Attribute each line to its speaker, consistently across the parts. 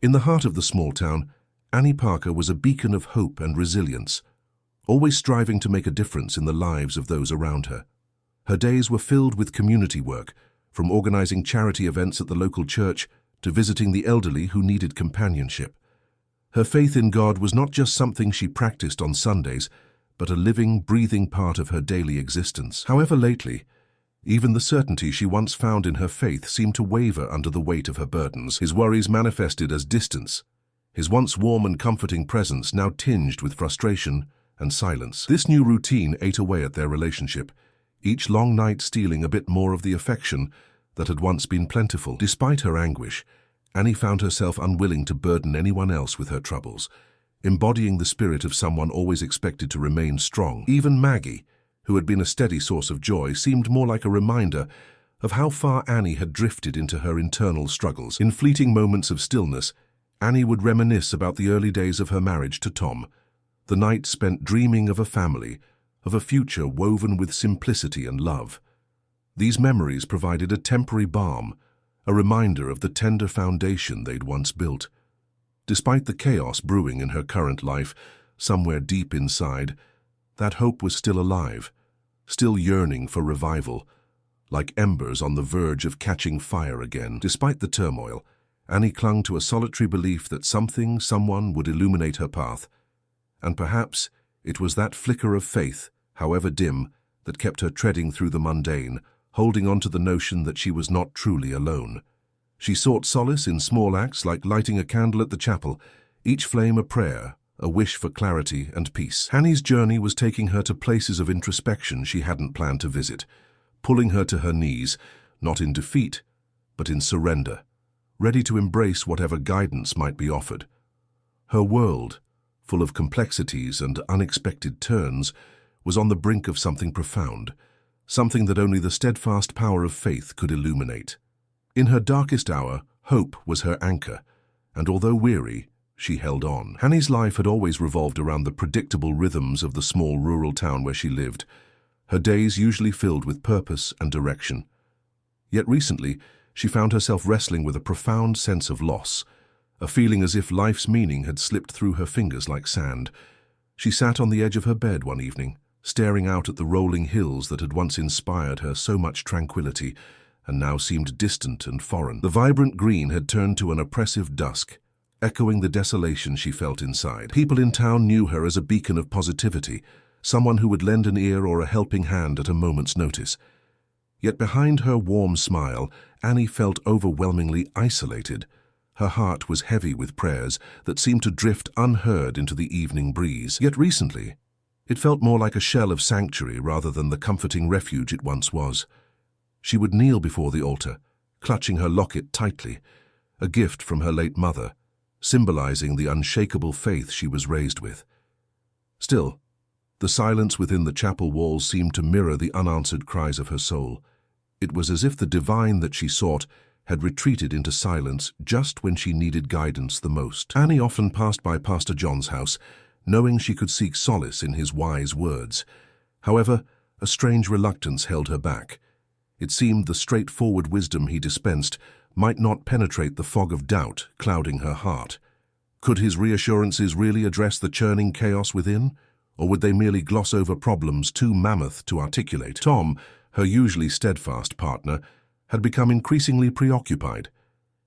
Speaker 1: In the heart of the small town, Annie Parker was a beacon of hope and resilience, always striving to make a difference in the lives of those around her. Her days were filled with community work, from organizing charity events at the local church to visiting the elderly who needed companionship. Her faith in God was not just something she practiced on Sundays, but a living, breathing part of her daily existence. However, lately, even the certainty she once found in her faith seemed to waver under the weight of her burdens. His worries manifested as distance, his once warm and comforting presence now tinged with frustration and silence. This new routine ate away at their relationship, each long night stealing a bit more of the affection that had once been plentiful. Despite her anguish, Annie found herself unwilling to burden anyone else with her troubles, embodying the spirit of someone always expected to remain strong. Even Maggie, who had been a steady source of joy, seemed more like a reminder of how far Annie had drifted into her internal struggles. In fleeting moments of stillness, Annie would reminisce about the early days of her marriage to Tom, the night spent dreaming of a family, of a future woven with simplicity and love. These memories provided a temporary balm, a reminder of the tender foundation they'd once built. Despite the chaos brewing in her current life, somewhere deep inside, that hope was still alive, still yearning for revival, like embers on the verge of catching fire again. Despite the turmoil, Annie clung to a solitary belief that someone would illuminate her path, and perhaps it was that flicker of faith, however dim, that kept her treading through the mundane, holding on to the notion that she was not truly alone. She sought solace in small acts like lighting a candle at the chapel, each flame a prayer, a wish for clarity and peace. Annie's journey was taking her to places of introspection she hadn't planned to visit, pulling her to her knees, not in defeat, but in surrender, ready to embrace whatever guidance might be offered. Her world, full of complexities and unexpected turns, was on the brink of something profound, something that only the steadfast power of faith could illuminate. In her darkest hour, hope was her anchor, and although weary, she held on. Annie's life had always revolved around the predictable rhythms of the small rural town where she lived, her days usually filled with purpose and direction. Yet recently, she found herself wrestling with a profound sense of loss, a feeling as if life's meaning had slipped through her fingers like sand. She sat on the edge of her bed one evening, staring out at the rolling hills that had once inspired her so much tranquility and now seemed distant and foreign. The vibrant green had turned to an oppressive dusk, echoing the desolation she felt inside. People in town knew her as a beacon of positivity, someone who would lend an ear or a helping hand at a moment's notice. Yet behind her warm smile, Annie felt overwhelmingly isolated. Her heart was heavy with prayers that seemed to drift unheard into the evening breeze. Yet recently, it felt more like a shell of sanctuary rather than the comforting refuge it once was. She would kneel before the altar, clutching her locket tightly, a gift from her late mother, symbolizing the unshakable faith she was raised with. Still, the silence within the chapel walls seemed to mirror the unanswered cries of her soul. It was as if the divine that she sought had retreated into silence just when she needed guidance the most. Annie often passed by Pastor John's house, knowing she could seek solace in his wise words. However, a strange reluctance held her back. It seemed the straightforward wisdom he dispensed might not penetrate the fog of doubt clouding her heart. Could his reassurances really address the churning chaos within, or would they merely gloss over problems too mammoth to articulate? Tom, her usually steadfast partner, had become increasingly preoccupied,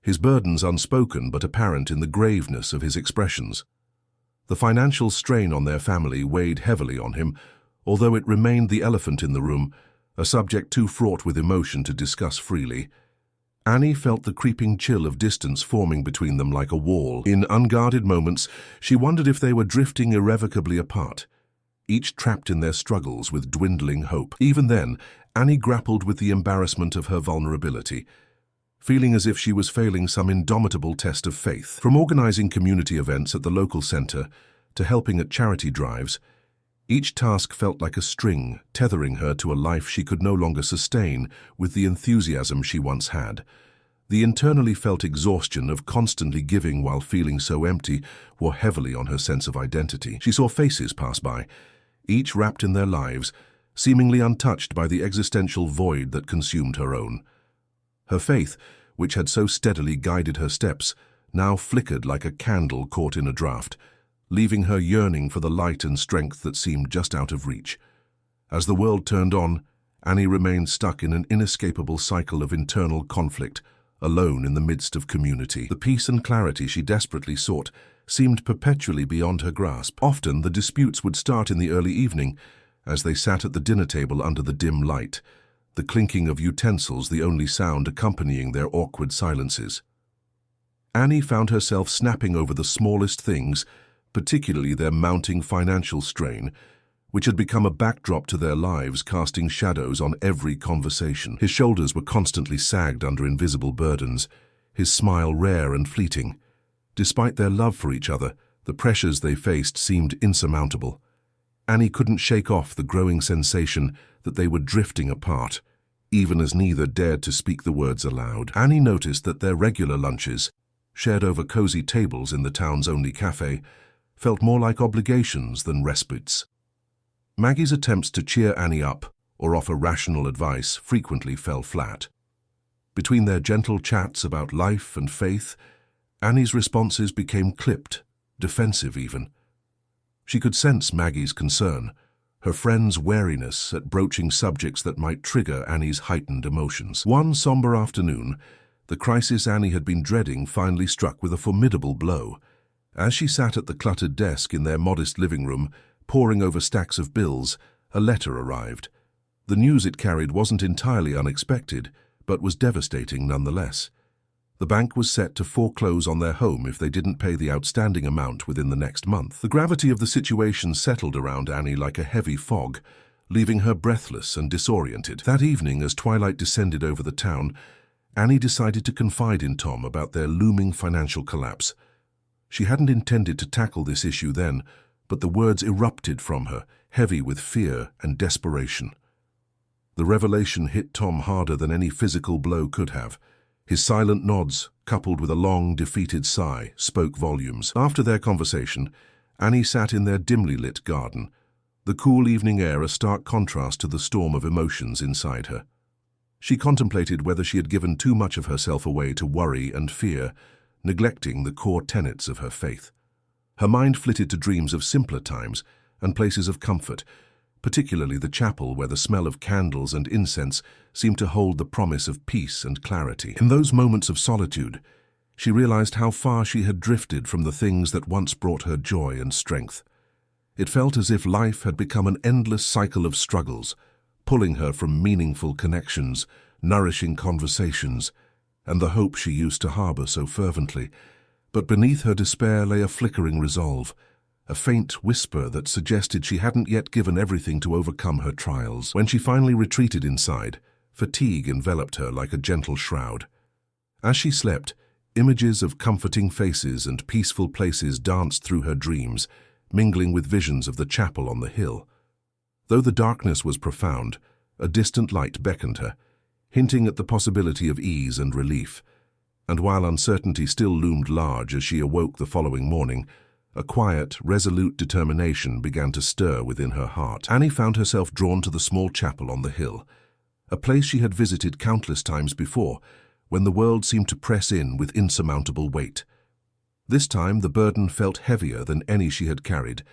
Speaker 1: his burdens unspoken but apparent in the graveness of his expressions. The financial strain on their family weighed heavily on him, although it remained the elephant in the room, a subject too fraught with emotion to discuss freely. Annie felt the creeping chill of distance forming between them like a wall. In unguarded moments, she wondered if they were drifting irrevocably apart, each trapped in their struggles with dwindling hope. Even then, Annie grappled with the embarrassment of her vulnerability, feeling as if she was failing some indomitable test of faith. From organizing community events at the local center to helping at charity drives, each task felt like a string, tethering her to a life she could no longer sustain with the enthusiasm she once had. The internally felt exhaustion of constantly giving while feeling so empty wore heavily on her sense of identity. She saw faces pass by, each wrapped in their lives, seemingly untouched by the existential void that consumed her own. Her faith, which had so steadily guided her steps, now flickered like a candle caught in a draught, leaving her yearning for the light and strength that seemed just out of reach. As the world turned on, Annie remained stuck in an inescapable cycle of internal conflict, alone in the midst of community. The peace and clarity she desperately sought seemed perpetually beyond her grasp. Often the disputes would start in the early evening, as they sat at the dinner table under the dim light, the clinking of utensils the only sound accompanying their awkward silences. Annie found herself snapping over the smallest things, particularly their mounting financial strain, which had become a backdrop to their lives, casting shadows on every conversation. His shoulders were constantly sagged under invisible burdens, his smile rare and fleeting. Despite their love for each other, the pressures they faced seemed insurmountable. Annie couldn't shake off the growing sensation that they were drifting apart, even as neither dared to speak the words aloud. Annie noticed that their regular lunches, shared over cozy tables in the town's only cafe, felt more like obligations than respites. Maggie's attempts to cheer Annie up or offer rational advice frequently fell flat. Between their gentle chats about life and faith, Annie's responses became clipped, defensive even. She could sense Maggie's concern, her friend's wariness at broaching subjects that might trigger Annie's heightened emotions. One somber afternoon, the crisis Annie had been dreading finally struck with a formidable blow. As she sat at the cluttered desk in their modest living room, poring over stacks of bills, a letter arrived. The news it carried wasn't entirely unexpected, but was devastating nonetheless. The bank was set to foreclose on their home if they didn't pay the outstanding amount within the next month. The gravity of the situation settled around Annie like a heavy fog, leaving her breathless and disoriented. That evening, as twilight descended over the town, Annie decided to confide in Tom about their looming financial collapse. She hadn't intended to tackle this issue then, but the words erupted from her, heavy with fear and desperation. The revelation hit Tom harder than any physical blow could have. His silent nods, coupled with a long, defeated sigh, spoke volumes. After their conversation, Annie sat in their dimly lit garden, the cool evening air a stark contrast to the storm of emotions inside her. She contemplated whether she had given too much of herself away to worry and fear, neglecting the core tenets of her faith. Her mind flitted to dreams of simpler times and places of comfort, particularly the chapel where the smell of candles and incense seemed to hold the promise of peace and clarity. In those moments of solitude, she realized how far she had drifted from the things that once brought her joy and strength. It felt as if life had become an endless cycle of struggles, pulling her from meaningful connections, nourishing conversations, and the hope she used to harbor so fervently. But beneath her despair lay a flickering resolve, a faint whisper that suggested she hadn't yet given everything to overcome her trials. When she finally retreated inside, fatigue enveloped her like a gentle shroud. As she slept, images of comforting faces and peaceful places danced through her dreams, mingling with visions of the chapel on the hill. Though the darkness was profound, a distant light beckoned her, hinting at the possibility of ease and relief. And while uncertainty still loomed large as she awoke the following morning, a quiet, resolute determination began to stir within her heart. Annie found herself drawn to the small chapel on the hill, a place she had visited countless times before, when the world seemed to press in with insurmountable weight. This time the burden felt heavier than any she had carried,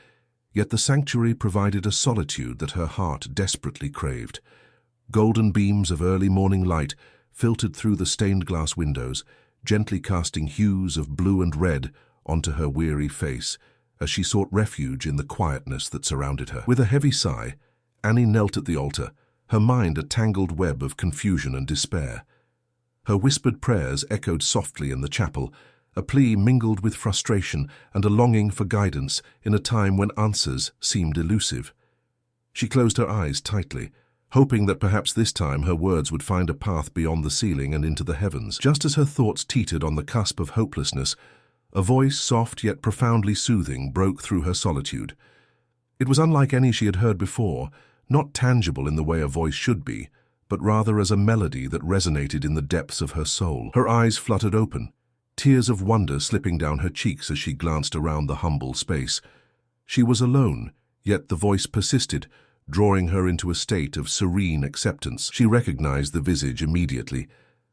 Speaker 1: yet the sanctuary provided a solitude that her heart desperately craved. Golden beams of early morning light filtered through the stained glass windows, gently casting hues of blue and red onto her weary face as she sought refuge in the quietness that surrounded her. With a heavy sigh, Annie knelt at the altar, her mind a tangled web of confusion and despair. Her whispered prayers echoed softly in the chapel, a plea mingled with frustration and a longing for guidance in a time when answers seemed elusive. She closed her eyes tightly, hoping that perhaps this time her words would find a path beyond the ceiling and into the heavens. Just as her thoughts teetered on the cusp of hopelessness, a voice, soft yet profoundly soothing, broke through her solitude. It was unlike any she had heard before, not tangible in the way a voice should be, but rather as a melody that resonated in the depths of her soul. Her eyes fluttered open, tears of wonder slipping down her cheeks as she glanced around the humble space. She was alone, yet the voice persisted, drawing her into a state of serene acceptance. She recognized the visage immediately,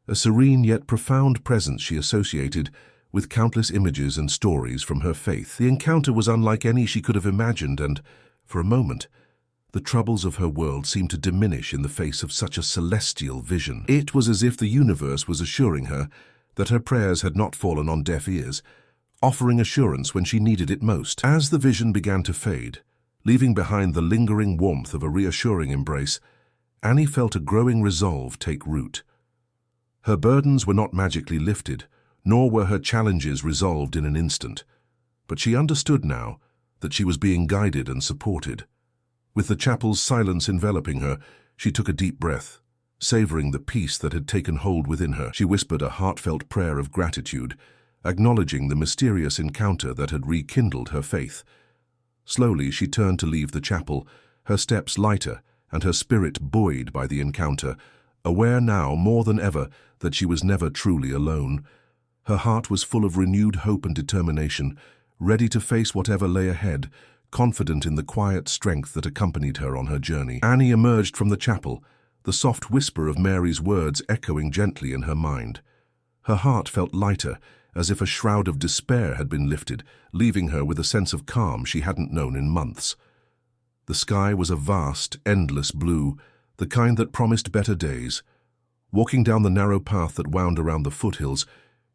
Speaker 1: a serene yet profound presence she associated with countless images and stories from her faith. The encounter was unlike any she could have imagined, and, for a moment, the troubles of her world seemed to diminish in the face of such a celestial vision. It was as if the universe was assuring her that her prayers had not fallen on deaf ears, offering assurance when she needed it most. As the vision began to fade, leaving behind the lingering warmth of a reassuring embrace, Annie felt a growing resolve take root. Her burdens were not magically lifted, nor were her challenges resolved in an instant, but she understood now that she was being guided and supported. With the chapel's silence enveloping her, she took a deep breath, savoring the peace that had taken hold within her. She whispered a heartfelt prayer of gratitude, acknowledging the mysterious encounter that had rekindled her faith. Slowly she turned to leave the chapel, her steps lighter and her spirit buoyed by the encounter, aware now more than ever that she was never truly alone. Her heart was full of renewed hope and determination, ready to face whatever lay ahead, confident in the quiet strength that accompanied her on her journey. Annie emerged from the chapel, the soft whisper of Mary's words echoing gently in her mind. Her heart felt lighter, as if a shroud of despair had been lifted, leaving her with a sense of calm she hadn't known in months. The sky was a vast, endless blue, the kind that promised better days. Walking down the narrow path that wound around the foothills,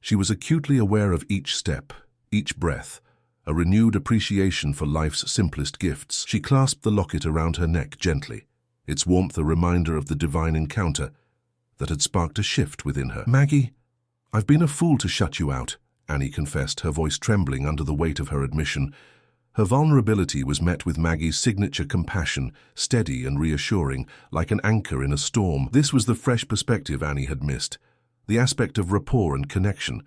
Speaker 1: she was acutely aware of each step, each breath, a renewed appreciation for life's simplest gifts. She clasped the locket around her neck gently, its warmth a reminder of the divine encounter that had sparked a shift within her. "Maggie, I've been a fool to shut you out," Annie confessed, her voice trembling under the weight of her admission. Her vulnerability was met with Maggie's signature compassion, steady and reassuring, like an anchor in a storm. This was the fresh perspective Annie had missed, the aspect of rapport and connection,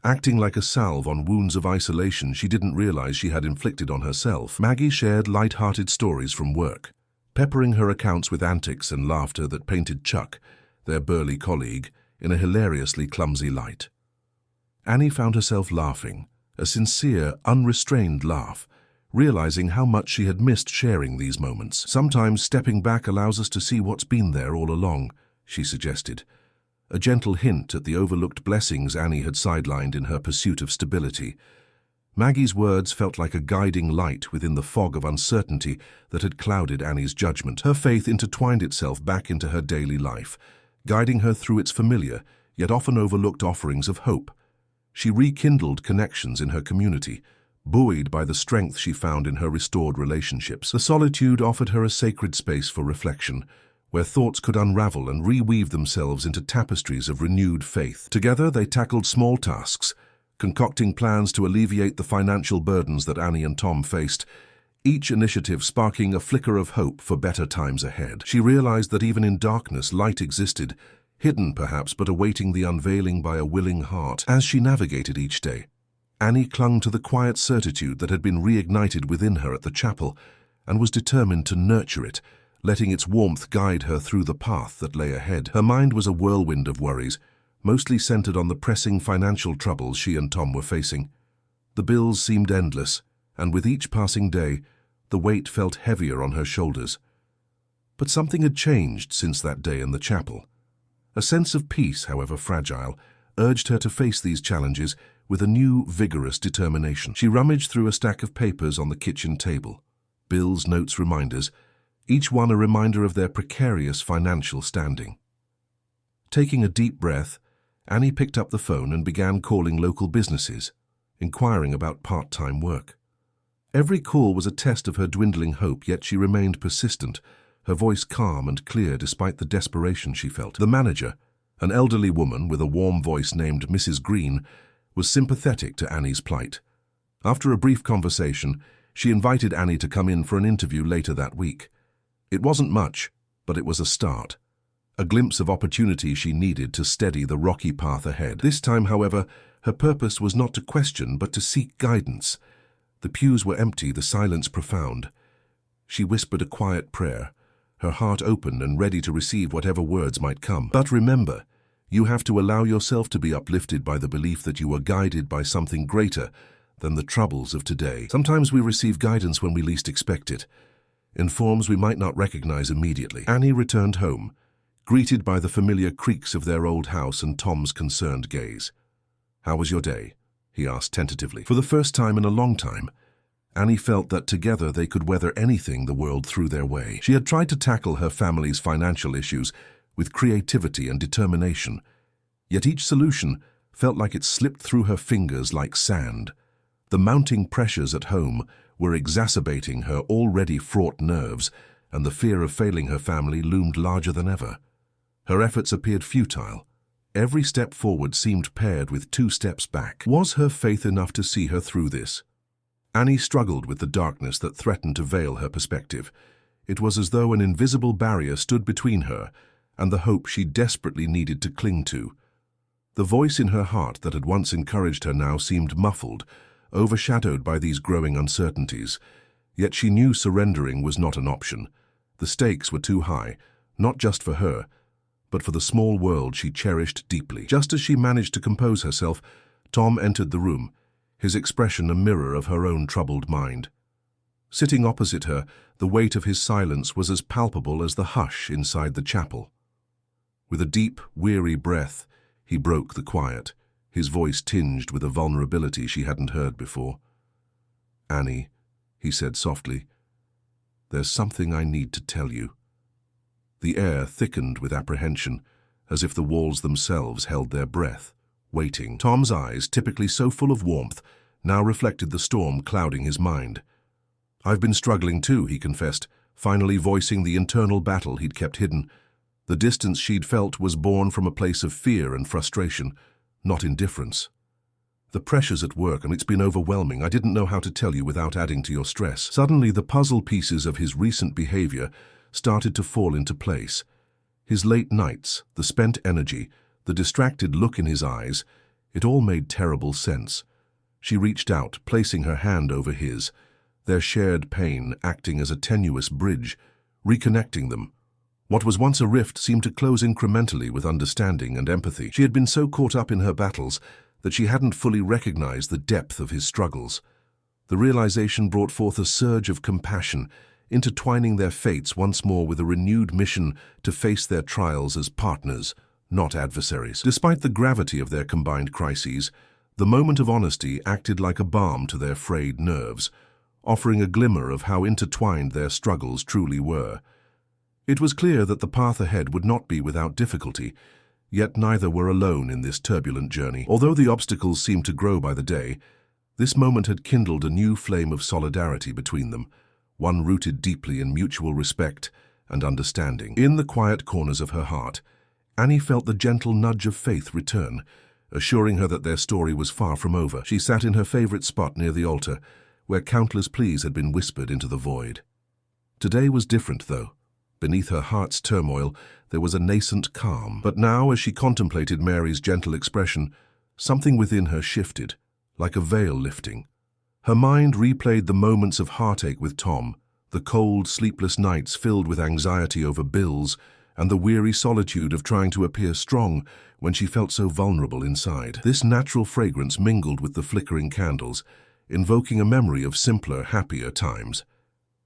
Speaker 1: acting like a salve on wounds of isolation she didn't realize she had inflicted on herself. Maggie shared light-hearted stories from work, peppering her accounts with antics and laughter that painted Chuck, their burly colleague, in a hilariously clumsy light. Annie found herself laughing, a sincere, unrestrained laugh, realizing how much she had missed sharing these moments. "Sometimes stepping back allows us to see what's been there all along," she suggested, a gentle hint at the overlooked blessings Annie had sidelined in her pursuit of stability. Maggie's words felt like a guiding light within the fog of uncertainty that had clouded Annie's judgment. Her faith intertwined itself back into her daily life, guiding her through its familiar, yet often overlooked offerings of hope. She rekindled connections in her community, buoyed by the strength she found in her restored relationships. The solitude offered her a sacred space for reflection, where thoughts could unravel and reweave themselves into tapestries of renewed faith. Together they tackled small tasks, concocting plans to alleviate the financial burdens that Annie and Tom faced, each initiative sparking a flicker of hope for better times ahead. She realized that even in darkness, light existed, hidden perhaps, but awaiting the unveiling by a willing heart. As she navigated each day, Annie clung to the quiet certitude that had been reignited within her at the chapel and was determined to nurture it, letting its warmth guide her through the path that lay ahead. Her mind was a whirlwind of worries, mostly centered on the pressing financial troubles she and Tom were facing. The bills seemed endless, and with each passing day, the weight felt heavier on her shoulders. But something had changed since that day in the chapel. A sense of peace, however fragile, urged her to face these challenges with a new, vigorous determination. She rummaged through a stack of papers on the kitchen table, bills, notes, reminders, each one a reminder of their precarious financial standing. Taking a deep breath, Annie picked up the phone and began calling local businesses, inquiring about part-time work. Every call was a test of her dwindling hope, yet she remained persistent, her voice calm and clear despite the desperation she felt. The manager, an elderly woman with a warm voice named Mrs. Green, was sympathetic to Annie's plight. After a brief conversation, she invited Annie to come in for an interview later that week. It wasn't much, but it was a start, a glimpse of opportunity she needed to steady the rocky path ahead. This time, however, her purpose was not to question but to seek guidance. The pews were empty, the silence profound. She whispered a quiet prayer, her heart open and ready to receive whatever words might come. But remember, you have to allow yourself to be uplifted by the belief that you are guided by something greater than the troubles of today. Sometimes we receive guidance when we least expect it, in forms we might not recognize immediately. Annie returned home, greeted by the familiar creaks of their old house and Tom's concerned gaze. "How was your day?" he asked tentatively. For the first time in a long time, Annie felt that together they could weather anything the world threw their way. She had tried to tackle her family's financial issues with creativity and determination, yet each solution felt like it slipped through her fingers like sand. The mounting pressures at home were exacerbating her already fraught nerves, and the fear of failing her family loomed larger than ever. Her efforts appeared futile. Every step forward seemed paired with 2 steps back. Was her faith enough to see her through this? Annie struggled with the darkness that threatened to veil her perspective. It was as though an invisible barrier stood between her and the hope she desperately needed to cling to. The voice in her heart that had once encouraged her now seemed muffled, overshadowed by these growing uncertainties. Yet she knew surrendering was not an option. The stakes were too high, not just for her, but for the small world she cherished deeply. Just as she managed to compose herself, Tom entered the room, his expression a mirror of her own troubled mind. Sitting opposite her, the weight of his silence was as palpable as the hush inside the chapel. With a deep, weary breath, he broke the quiet, his voice tinged with a vulnerability she hadn't heard before. "Annie," he said softly, "there's something I need to tell you." The air thickened with apprehension, as if the walls themselves held their breath, waiting. Tom's eyes, typically so full of warmth, now reflected the storm clouding his mind. "I've been struggling too," he confessed, finally voicing the internal battle he'd kept hidden. The distance she'd felt was born from a place of fear and frustration, not indifference. "The pressure's at work, and it's been overwhelming. I didn't know how to tell you without adding to your stress." Suddenly, the puzzle pieces of his recent behavior started to fall into place. His late nights, the spent energy, the distracted look in his eyes, it all made terrible sense. She reached out, placing her hand over his, their shared pain acting as a tenuous bridge, reconnecting them. What was once a rift seemed to close incrementally with understanding and empathy. She had been so caught up in her battles that she hadn't fully recognized the depth of his struggles. The realization brought forth a surge of compassion, intertwining their fates once more with a renewed mission to face their trials as partners, not adversaries. Despite the gravity of their combined crises, the moment of honesty acted like a balm to their frayed nerves, offering a glimmer of how intertwined their struggles truly were. It was clear that the path ahead would not be without difficulty, yet neither were alone in this turbulent journey. Although the obstacles seemed to grow by the day, this moment had kindled a new flame of solidarity between them, one rooted deeply in mutual respect and understanding. In the quiet corners of her heart, Annie felt the gentle nudge of faith return, assuring her that their story was far from over. She sat in her favorite spot near the altar, where countless pleas had been whispered into the void. Today was different, though. Beneath her heart's turmoil, there was a nascent calm. But now, as she contemplated Mary's gentle expression, something within her shifted, like a veil lifting. Her mind replayed the moments of heartache with Tom, the cold, sleepless nights filled with anxiety over bills, and the weary solitude of trying to appear strong when she felt so vulnerable inside. This natural fragrance mingled with the flickering candles, invoking a memory of simpler, happier times.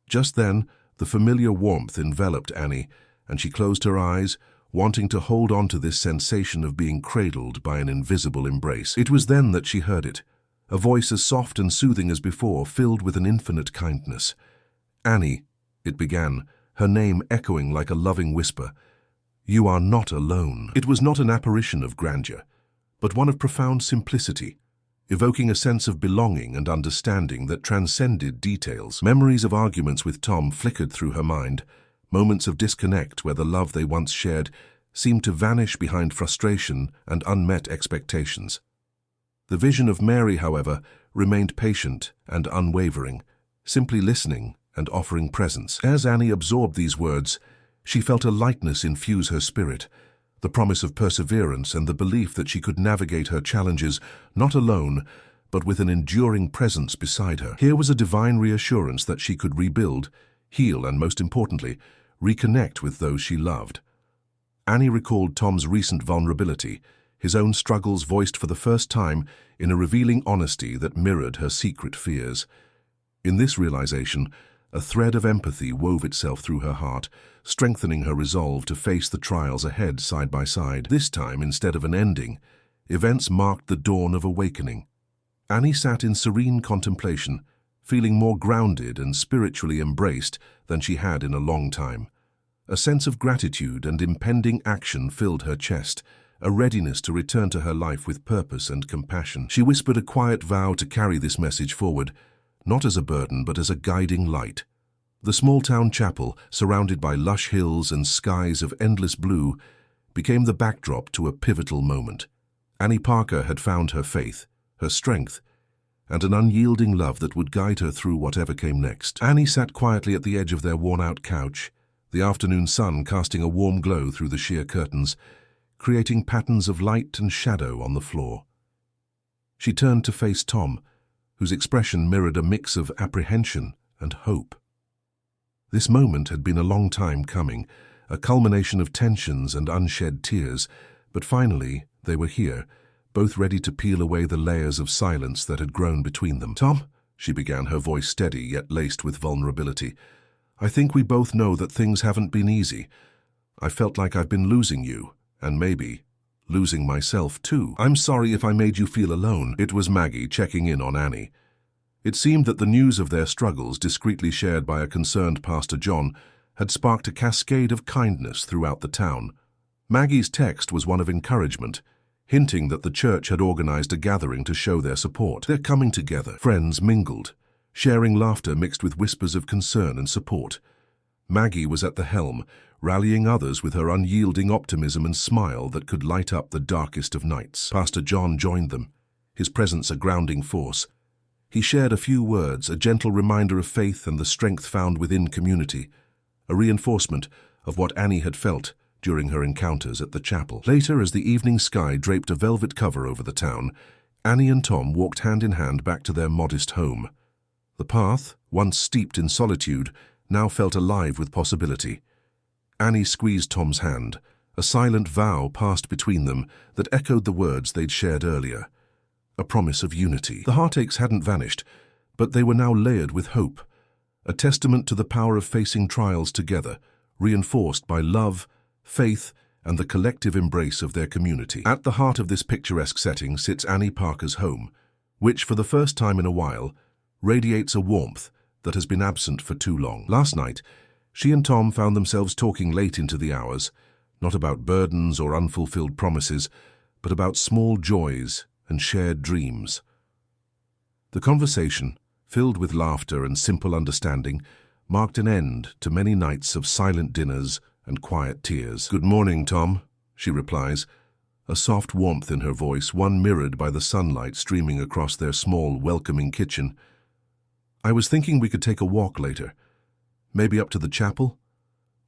Speaker 1: Just then, the familiar warmth enveloped Annie, and she closed her eyes, wanting to hold on to this sensation of being cradled by an invisible embrace. It was then that she heard it, a voice as soft and soothing as before, filled with an infinite kindness. "Annie," it began, her name echoing like a loving whisper, "you are not alone." It was not an apparition of grandeur, but one of profound simplicity, evoking a sense of belonging and understanding that transcended details. Memories of arguments with Tom flickered through her mind, moments of disconnect where the love they once shared seemed to vanish behind frustration and unmet expectations. The vision of Mary, however, remained patient and unwavering, simply listening and offering presence. As Annie absorbed these words, she felt a lightness infuse her spirit, the promise of perseverance and the belief that she could navigate her challenges not alone, but with an enduring presence beside her. Here was a divine reassurance that she could rebuild, heal, and most importantly, reconnect with those she loved. Annie recalled Tom's recent vulnerability, his own struggles voiced for the first time in a revealing honesty that mirrored her secret fears. In this realization, a thread of empathy wove itself through her heart, strengthening her resolve to face the trials ahead side by side. This time, instead of an ending, events marked the dawn of awakening. Annie sat in serene contemplation, feeling more grounded and spiritually embraced than she had in a long time. A sense of gratitude and impending action filled her chest, a readiness to return to her life with purpose and compassion. She whispered a quiet vow to carry this message forward, not as a burden but as a guiding light. The small-town chapel, surrounded by lush hills and skies of endless blue, became the backdrop to a pivotal moment. Annie Parker had found her faith, her strength, and an unyielding love that would guide her through whatever came next. Annie sat quietly at the edge of their worn-out couch, the afternoon sun casting a warm glow through the sheer curtains, creating patterns of light and shadow on the floor. She turned to face Tom, whose expression mirrored a mix of apprehension and hope. This moment had been a long time coming, a culmination of tensions and unshed tears, but finally they were here, both ready to peel away the layers of silence that had grown between them. "Tom," she began, her voice steady yet laced with vulnerability, "I think we both know that things haven't been easy. I felt like I've been losing you, and maybe losing myself too. I'm sorry if I made you feel alone." It was Maggie checking in on Annie. It seemed that the news of their struggles, discreetly shared by a concerned Pastor John, had sparked a cascade of kindness throughout the town. Maggie's text was one of encouragement, hinting that the church had organized a gathering to show their support. They're coming together. Friends mingled, sharing laughter mixed with whispers of concern and support. Maggie was at the helm, rallying others with her unyielding optimism and smile that could light up the darkest of nights. Pastor John joined them, his presence a grounding force. He shared a few words, a gentle reminder of faith and the strength found within community, a reinforcement of what Annie had felt during her encounters at the chapel. Later, as the evening sky draped a velvet cover over the town, Annie and Tom walked hand in hand back to their modest home. The path, once steeped in solitude, now felt alive with possibility. Annie squeezed Tom's hand. A silent vow passed between them that echoed the words they'd shared earlier. A promise of unity. The heartaches hadn't vanished, but they were now layered with hope, a testament to the power of facing trials together, reinforced by love, faith, and the collective embrace of their community. At the heart of this picturesque setting sits Annie Parker's home, which, for the first time in a while, radiates a warmth that has been absent for too long. Last night, she and Tom found themselves talking late into the hours, not about burdens or unfulfilled promises, but about small joys and shared dreams. The conversation, filled with laughter and simple understanding, marked an end to many nights of silent dinners and quiet tears. "Good morning, Tom," she replies, a soft warmth in her voice, one mirrored by the sunlight streaming across their small, welcoming kitchen. "I was thinking we could take a walk later, maybe up to the chapel.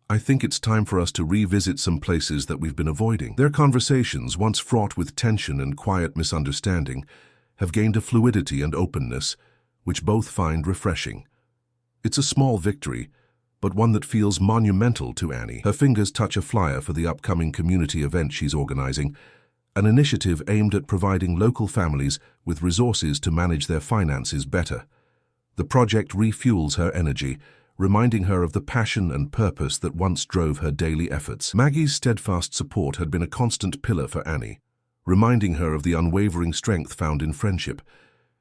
Speaker 1: I think it's time for us to revisit some places that we've been avoiding." Their conversations, once fraught with tension and quiet misunderstanding, have gained a fluidity and openness which both find refreshing. It's a small victory, but one that feels monumental to Annie. Her fingers touch a flyer for the upcoming community event she's organizing, an initiative aimed at providing local families with resources to manage their finances better. The project refuels her energy, reminding her of the passion and purpose that once drove her daily efforts. Maggie's steadfast support had been a constant pillar for Annie, reminding her of the unwavering strength found in friendship.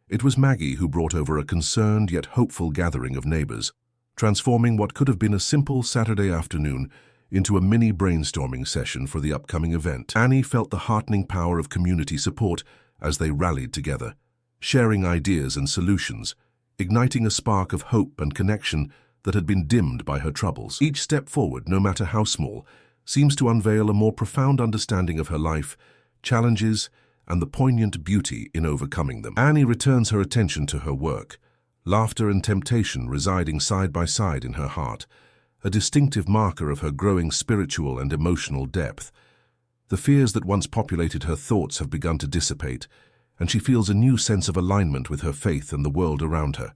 Speaker 1: It was Maggie who brought over a concerned yet hopeful gathering of neighbors, transforming what could have been a simple Saturday afternoon into a mini brainstorming session for the upcoming event. Annie felt the heartening power of community support as they rallied together, sharing ideas and solutions, igniting a spark of hope and connection that had been dimmed by her troubles. Each step forward, no matter how small, seems to unveil a more profound understanding of her life, challenges, and the poignant beauty in overcoming them. Annie returns her attention to her work, laughter and temptation residing side by side in her heart, a distinctive marker of her growing spiritual and emotional depth. The fears that once populated her thoughts have begun to dissipate, and she feels a new sense of alignment with her faith and the world around her.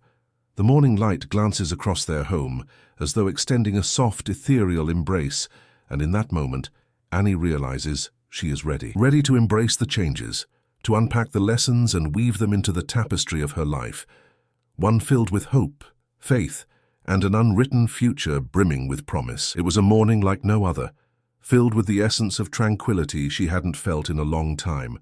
Speaker 1: The morning light glances across their home, as though extending a soft, ethereal embrace, and in that moment, Annie realizes she is ready. Ready to embrace the changes, to unpack the lessons and weave them into the tapestry of her life, one filled with hope, faith, and an unwritten future brimming with promise. It was a morning like no other, filled with the essence of tranquility she hadn't felt in a long time.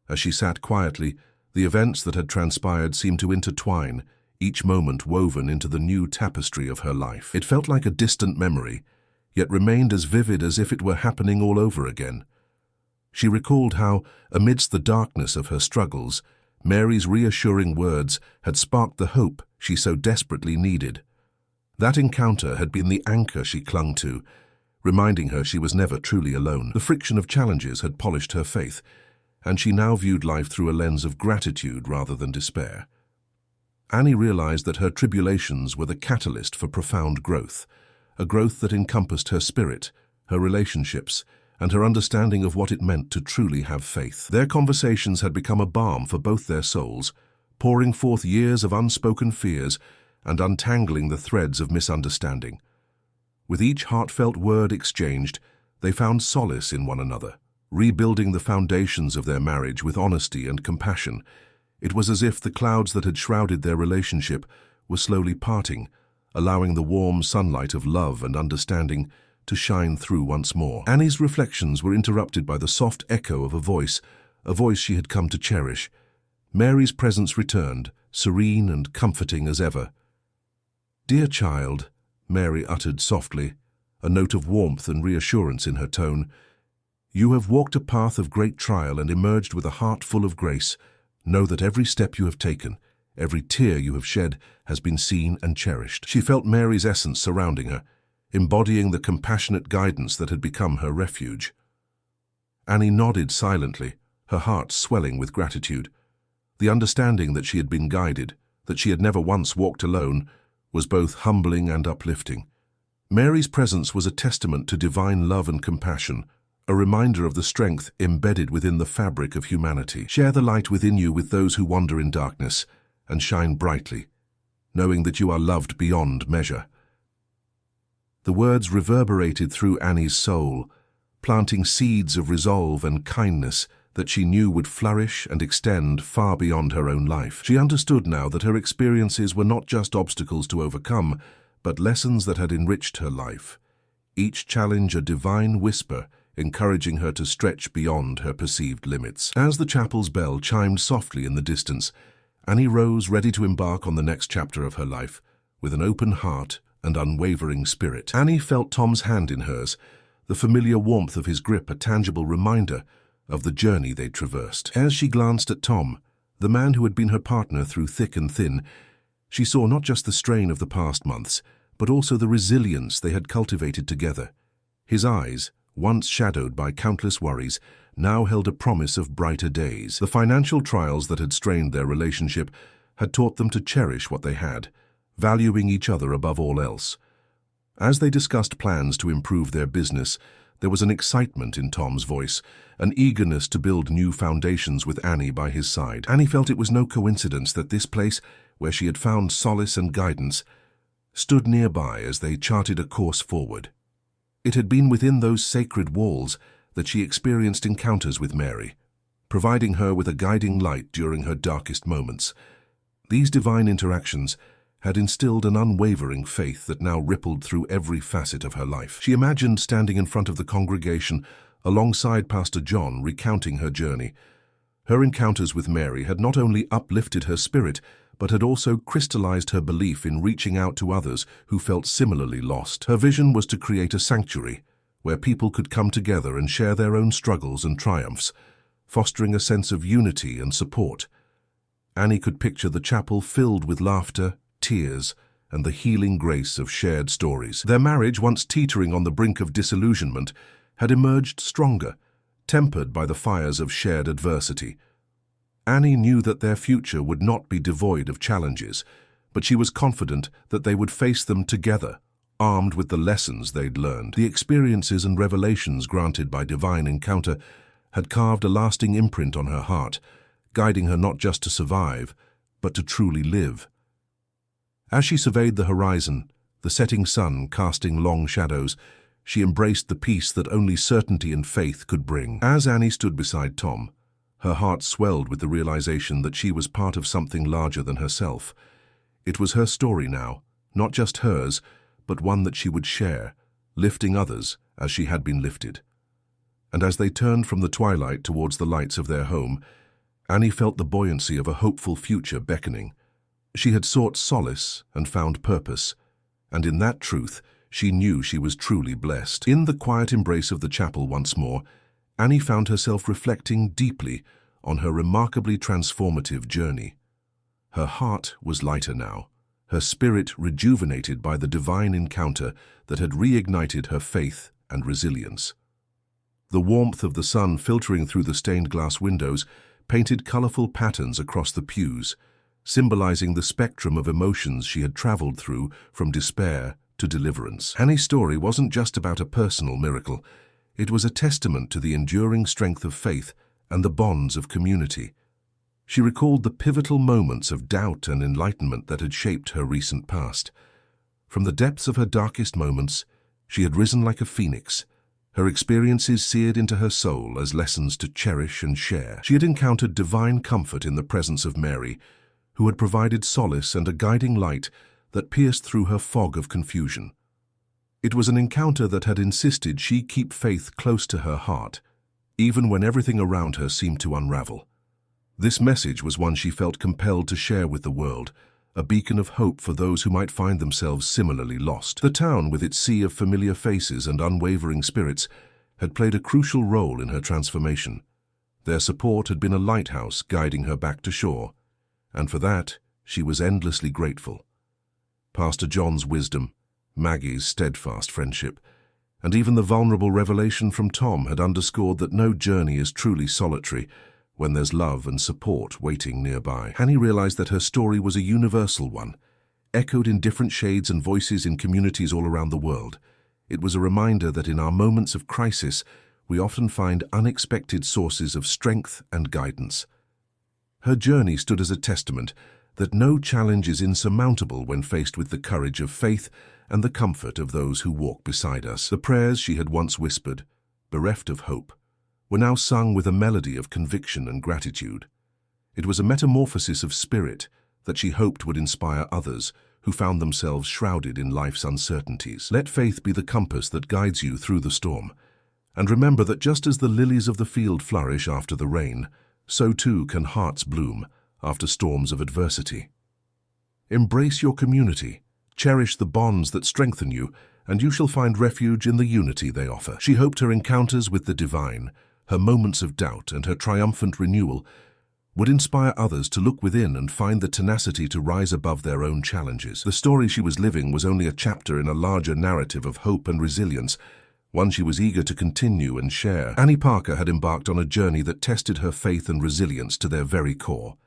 Speaker 1: As she sat quietly, The events that had transpired seemed to intertwine, each moment woven into the new tapestry of her life. It felt like a distant memory, yet remained as vivid as if it were happening all over again. She recalled how, amidst the darkness of her struggles, Mary's reassuring words had sparked the hope she so desperately needed. That encounter had been the anchor she clung to, reminding her she was never truly alone. The friction of challenges had polished her faith, and she now viewed life through a lens of gratitude rather than despair. Annie realized that her tribulations were the catalyst for profound growth, a growth that encompassed her spirit, her relationships, and her understanding of what it meant to truly have faith. Their conversations had become a balm for both their souls, pouring forth years of unspoken fears and untangling the threads of misunderstanding. With each heartfelt word exchanged, they found solace in one another, rebuilding the foundations of their marriage with honesty and compassion. It was as if the clouds that had shrouded their relationship were slowly parting, allowing the warm sunlight of love and understanding to shine through once more. Annie's reflections were interrupted by the soft echo of a voice she had come to cherish. Mary's presence returned, serene and comforting as ever. "Dear child," Mary uttered softly, a note of warmth and reassurance in her tone, "you have walked a path of great trial and emerged with a heart full of grace. Know that every step you have taken, every tear you have shed, has been seen and cherished." She felt Mary's essence surrounding her, embodying the compassionate guidance that had become her refuge. Annie nodded silently, her heart swelling with gratitude. The understanding that she had been guided, that she had never once walked alone, was both humbling and uplifting. Mary's presence was a testament to divine love and compassion, a reminder of the strength embedded within the fabric of humanity. Share the light within you with those who wander in darkness, and shine brightly, knowing that you are loved beyond measure. The words reverberated through Annie's soul, planting seeds of resolve and kindness that she knew would flourish and extend far beyond her own life. She understood now that her experiences were not just obstacles to overcome, but lessons that had enriched her life. Each challenge a divine whisper, encouraging her to stretch beyond her perceived limits. As the chapel's bell chimed softly in the distance, Annie rose ready to embark on the next chapter of her life, with an open heart and unwavering spirit. Annie felt Tom's hand in hers, the familiar warmth of his grip a tangible reminder of the journey they'd traversed. As she glanced at Tom, the man who had been her partner through thick and thin, she saw not just the strain of the past months, but also the resilience they had cultivated together. His eyes, once shadowed by countless worries, now held a promise of brighter days. The financial trials that had strained their relationship had taught them to cherish what they had, valuing each other above all else. As they discussed plans to improve their business, there was an excitement in Tom's voice, an eagerness to build new foundations with Annie by his side. Annie felt it was no coincidence that this place, where she had found solace and guidance, stood nearby as they charted a course forward. It had been within those sacred walls that she experienced encounters with Mary, providing her with a guiding light during her darkest moments. These divine interactions had instilled an unwavering faith that now rippled through every facet of her life. She imagined standing in front of the congregation alongside Pastor John recounting her journey. Her encounters with Mary had not only uplifted her spirit, but had also crystallized her belief in reaching out to others who felt similarly lost. Her vision was to create a sanctuary where people could come together and share their own struggles and triumphs, fostering a sense of unity and support. Annie could picture the chapel filled with laughter, tears, and the healing grace of shared stories. Their marriage, once teetering on the brink of disillusionment, had emerged stronger, tempered by the fires of shared adversity. Annie knew that their future would not be devoid of challenges, but she was confident that they would face them together, armed with the lessons they'd learned. The experiences and revelations granted by divine encounter had carved a lasting imprint on her heart, guiding her not just to survive, but to truly live. As she surveyed the horizon, the setting sun casting long shadows, she embraced the peace that only certainty and faith could bring. As Annie stood beside Tom, her heart swelled with the realization that she was part of something larger than herself. It was her story now, not just hers, but one that she would share, lifting others as she had been lifted. And as they turned from the twilight towards the lights of their home, Annie felt the buoyancy of a hopeful future beckoning. She had sought solace and found purpose, and in that truth, she knew she was truly blessed. In the quiet embrace of the chapel once more, Annie found herself reflecting deeply on her remarkably transformative journey. Her heart was lighter now, her spirit rejuvenated by the divine encounter that had reignited her faith and resilience. The warmth of the sun filtering through the stained glass windows painted colorful patterns across the pews, symbolizing the spectrum of emotions she had traveled through from despair to deliverance. Annie's story wasn't just about a personal miracle. It was a testament to the enduring strength of faith and the bonds of community. She recalled the pivotal moments of doubt and enlightenment that had shaped her recent past. From the depths of her darkest moments, she had risen like a phoenix, her experiences seared into her soul as lessons to cherish and share. She had encountered divine comfort in the presence of Mary, who had provided solace and a guiding light that pierced through her fog of confusion. It was an encounter that had insisted she keep faith close to her heart, even when everything around her seemed to unravel. This message was one she felt compelled to share with the world, a beacon of hope for those who might find themselves similarly lost. The town, with its sea of familiar faces and unwavering spirits, had played a crucial role in her transformation. Their support had been a lighthouse guiding her back to shore, and for that she was endlessly grateful. Pastor John's wisdom, Maggie's steadfast friendship, and even the vulnerable revelation from Tom had underscored that no journey is truly solitary when there's love and support waiting nearby. Annie realized that her story was a universal one, echoed in different shades and voices in communities all around the world. It was a reminder that in our moments of crisis, we often find unexpected sources of strength and guidance. Her journey stood as a testament that no challenge is insurmountable when faced with the courage of faith and the comfort of those who walk beside us. The prayers she had once whispered, bereft of hope, were now sung with a melody of conviction and gratitude. It was a metamorphosis of spirit that she hoped would inspire others who found themselves shrouded in life's uncertainties. Let faith be the compass that guides you through the storm. And remember that just as the lilies of the field flourish after the rain, so too can hearts bloom after storms of adversity. Embrace your community, cherish the bonds that strengthen you, and you shall find refuge in the unity they offer. She hoped her encounters with the divine, her moments of doubt, and her triumphant renewal would inspire others to look within and find the tenacity to rise above their own challenges. The story she was living was only a chapter in a larger narrative of hope and resilience, one she was eager to continue and share. Annie Parker had embarked on a journey that tested her faith and resilience to their very core.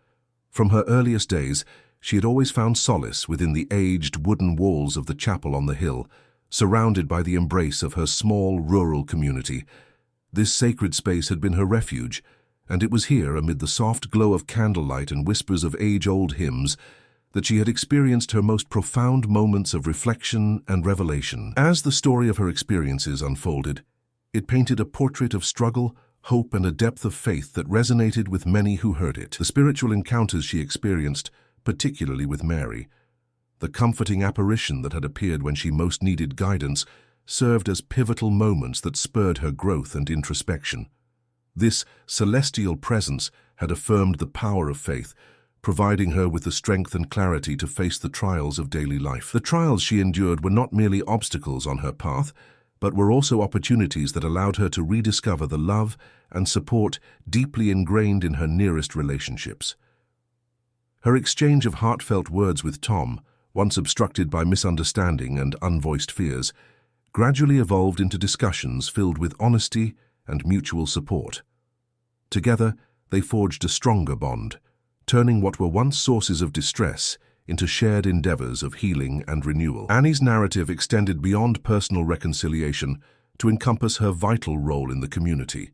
Speaker 1: From her earliest days, she had always found solace within the aged wooden walls of the chapel on the hill, surrounded by the embrace of her small rural community. This sacred space had been her refuge, and it was here, amid the soft glow of candlelight and whispers of age-old hymns, that she had experienced her most profound moments of reflection and revelation. As the story of her experiences unfolded, it painted a portrait of struggle, hope, and a depth of faith that resonated with many who heard it. The spiritual encounters she experienced, particularly with Mary, the comforting apparition that had appeared when she most needed guidance, served as pivotal moments that spurred her growth and introspection. This celestial presence had affirmed the power of faith, providing her with the strength and clarity to face the trials of daily life. The trials she endured were not merely obstacles on her path, but were also opportunities that allowed her to rediscover the love and support deeply ingrained in her nearest relationships. Her exchange of heartfelt words with Tom, once obstructed by misunderstanding and unvoiced fears, gradually evolved into discussions filled with honesty and mutual support. Together, they forged a stronger bond, turning what were once sources of distress into shared endeavors of healing and renewal. Annie's narrative extended beyond personal reconciliation to encompass her vital role in the community.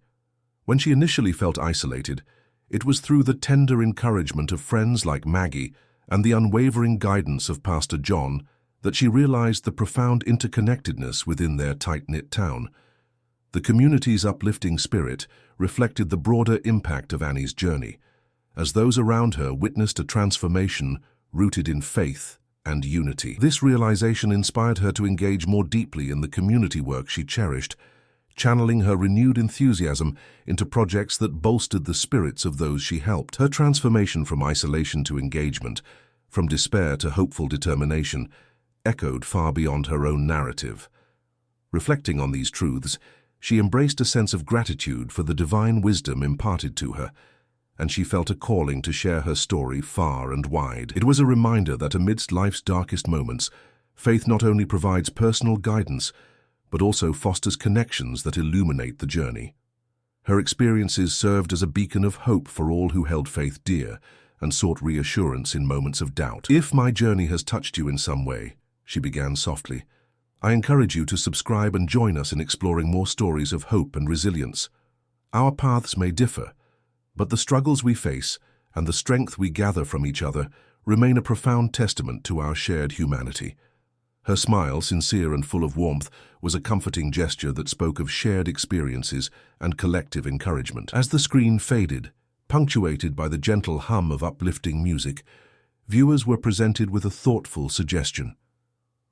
Speaker 1: When she initially felt isolated, it was through the tender encouragement of friends like Maggie and the unwavering guidance of Pastor John that she realized the profound interconnectedness within their tight-knit town. The community's uplifting spirit reflected the broader impact of Annie's journey, as those around her witnessed a transformation rooted in faith and unity. This realization inspired her to engage more deeply in the community work she cherished, channeling her renewed enthusiasm into projects that bolstered the spirits of those she helped. Her transformation from isolation to engagement, from despair to hopeful determination, echoed far beyond her own narrative. Reflecting on these truths, she embraced a sense of gratitude for the divine wisdom imparted to her, and she felt a calling to share her story far and wide. It was a reminder that amidst life's darkest moments, faith not only provides personal guidance, but also fosters connections that illuminate the journey. Her experiences served as a beacon of hope for all who held faith dear and sought reassurance in moments of doubt. "If my journey has touched you in some way," she began softly, "I encourage you to subscribe and join us in exploring more stories of hope and resilience. Our paths may differ, but the struggles we face and the strength we gather from each other remain a profound testament to our shared humanity." Her smile, sincere and full of warmth, was a comforting gesture that spoke of shared experiences and collective encouragement. As the screen faded, punctuated by the gentle hum of uplifting music, viewers were presented with a thoughtful suggestion.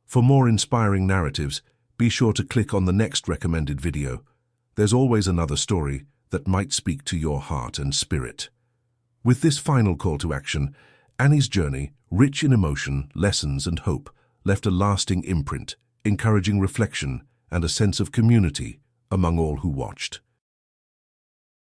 Speaker 1: For more inspiring narratives, be sure to click on the next recommended video. There's always another story that might speak to your heart and spirit. With this final call to action, Annie's journey, rich in emotion, lessons and hope, left a lasting imprint, encouraging reflection and a sense of community among all who watched.